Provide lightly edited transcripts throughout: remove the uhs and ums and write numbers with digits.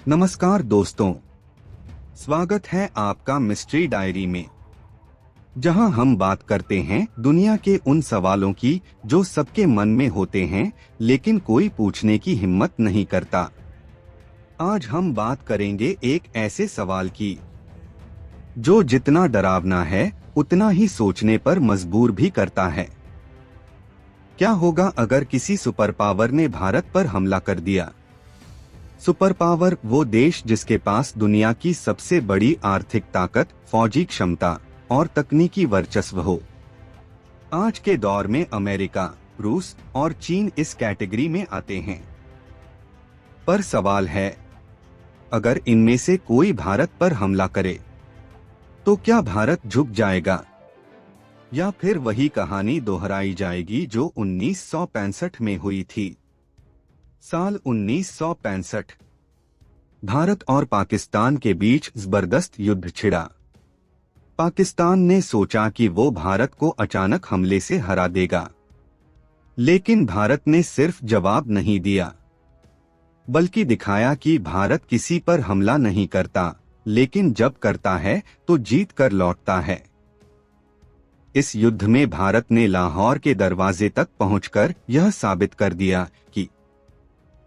नमस्कार दोस्तों, स्वागत है आपका मिस्ट्री डायरी में, जहां हम बात करते हैं दुनिया के उन सवालों की जो सबके मन में होते हैं लेकिन कोई पूछने की हिम्मत नहीं करता। आज हम बात करेंगे एक ऐसे सवाल की जो जितना डरावना है उतना ही सोचने पर मजबूर भी करता है। क्या होगा अगर किसी सुपर पावर ने भारत पर हमला कर दिया? सुपर पावर वो देश जिसके पास दुनिया की सबसे बड़ी आर्थिक ताकत, फौजी क्षमता और तकनीकी वर्चस्व हो। आज के दौर में अमेरिका, रूस और चीन इस कैटेगरी में आते हैं। पर सवाल है, अगर इनमें से कोई भारत पर हमला करे तो क्या भारत झुक जाएगा या फिर वही कहानी दोहराई जाएगी जो 1965 में हुई थी? साल 1965 भारत और पाकिस्तान के बीच जबरदस्त युद्ध छिड़ा। पाकिस्तान ने सोचा कि वो भारत को अचानक हमले से हरा देगा, लेकिन भारत ने सिर्फ जवाब नहीं दिया, बल्कि दिखाया कि भारत किसी पर हमला नहीं करता, लेकिन जब करता है तो जीत कर लौटता है। इस युद्ध में भारत ने लाहौर के दरवाजे तक पहुंचकर यह साबित कर दिया कि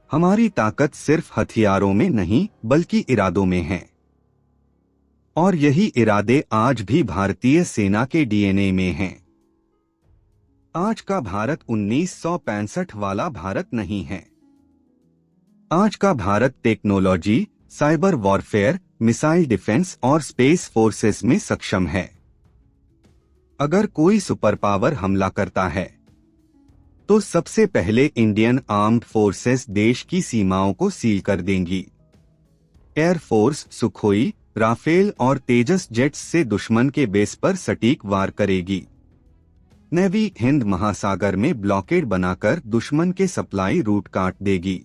हमारी ताकत सिर्फ हथियारों में नहीं बल्कि इरादों में है। और यही इरादे आज भी भारतीय सेना के डीएनए में हैं। आज का भारत 1965 वाला भारत नहीं है। आज का Bharat technology, cyber warfare, missile defence और स्पेस फोर्सेस में सक्षम है। अगर कोई सुपर पावर हमला करता है तो सबसे पहले इंडियन आर्म्ड फोर्सेस देश की सीमाओं को सील कर देंगी। एयरफोर्स सुखोई, राफेल और तेजस जेट्स से दुश्मन के बेस पर सटीक वार करेगी। नेवी हिंद महासागर में ब्लॉकेड बनाकर दुश्मन के सप्लाई रूट काट देगी।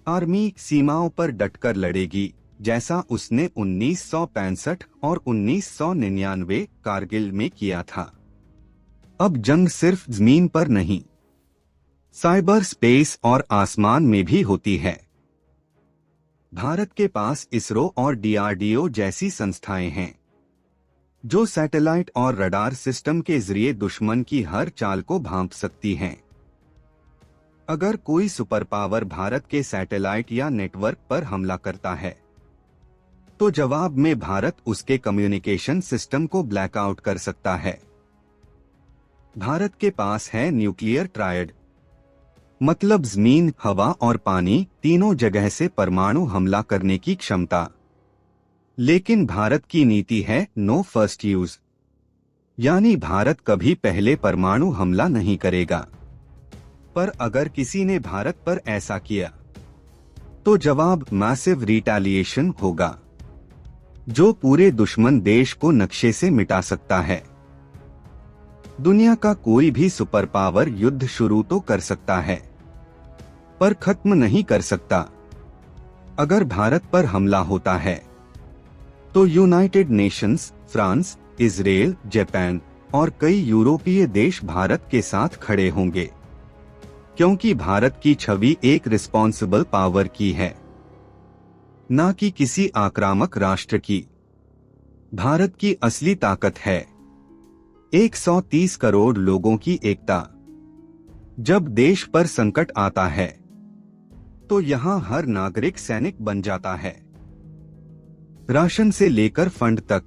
आर्मी सीमाओं पर डटकर लड़ेगी, जैसा उसने 1965 और 1999 कारगिल में किया था। अब जंग सिर्फ जमीन पर नहीं, साइबर स्पेस और आसमान में भी होती है। भारत के पास इसरो और डीआरडीओ जैसी संस्थाएं हैं जो सैटेलाइट और रडार सिस्टम के जरिए दुश्मन की हर चाल को भांप सकती हैं। अगर कोई सुपर पावर भारत के सैटेलाइट या नेटवर्क पर हमला करता है तो जवाब में भारत उसके कम्युनिकेशन सिस्टम को ब्लैकआउट कर सकता है। भारत के पास है न्यूक्लियर ट्रायड, मतलब जमीन, हवा और पानी तीनों जगह से परमाणु हमला करने की क्षमता। लेकिन भारत की नीति है नो फर्स्ट यूज, यानी भारत कभी पहले परमाणु हमला नहीं करेगा। पर अगर किसी ने भारत पर ऐसा किया तो जवाब मैसिव रिटेलिएशन होगा, जो पूरे दुश्मन देश को नक्शे से मिटा सकता है। दुनिया का कोई भी सुपर पावर युद्ध शुरू तो कर सकता है, पर खत्म नहीं कर सकता। अगर भारत पर हमला होता है तो United Nations, France, Israel, Japan और कई यूरोपीय देश भारत के साथ खड़े होंगे, क्योंकि भारत की छवि एक रिस्पॉन्सिबल पावर की है, न कि किसी आक्रामक राष्ट्र की। भारत की असली ताकत है 130 करोड़ लोगों की एकता। जब देश पर संकट आता है तो यहाँ हर नागरिक सैनिक बन जाता है। राशन से लेकर फंड तक,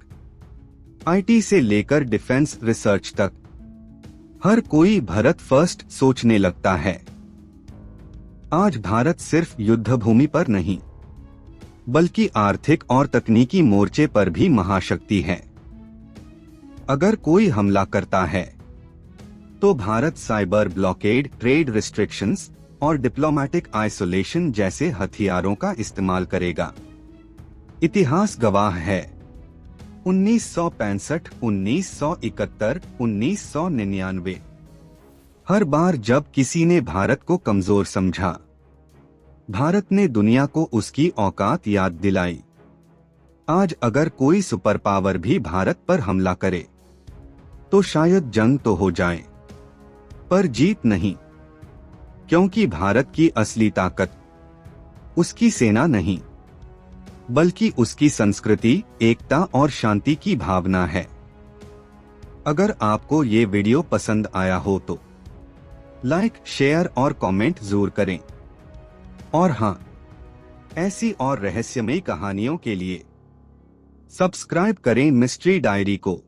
आईटी से लेकर डिफेंस रिसर्च तक, हर कोई भारत फर्स्ट सोचने लगता है। आज भारत सिर्फ युद्ध भूमि पर नहीं बल्कि आर्थिक और तकनीकी मोर्चे पर भी महाशक्ति है। अगर कोई हमला करता है तो Bharat cyber blockade, trade restrictions और डिप्लोमेटिक आइसोलेशन जैसे हथियारों का इस्तेमाल करेगा। इतिहास गवाह है, 1965, 1971, 1999, हर बार जब किसी ने भारत को कमजोर समझा, भारत ने दुनिया को उसकी औकात याद दिलाई। आज अगर कोई सुपर पावर भी भारत पर हमला करे तो शायद जंग तो हो जाए, पर जीत नहीं, क्योंकि भारत की असली ताकत उसकी सेना नहीं बल्कि उसकी संस्कृति, एकता और शांति की भावना है। अगर आपको ये वीडियो पसंद आया हो तो लाइक, शेयर और कमेंट जरूर करें। और हाँ, ऐसी और रहस्यमयी कहानियों के लिए सब्सक्राइब करें मिस्ट्री डायरी को।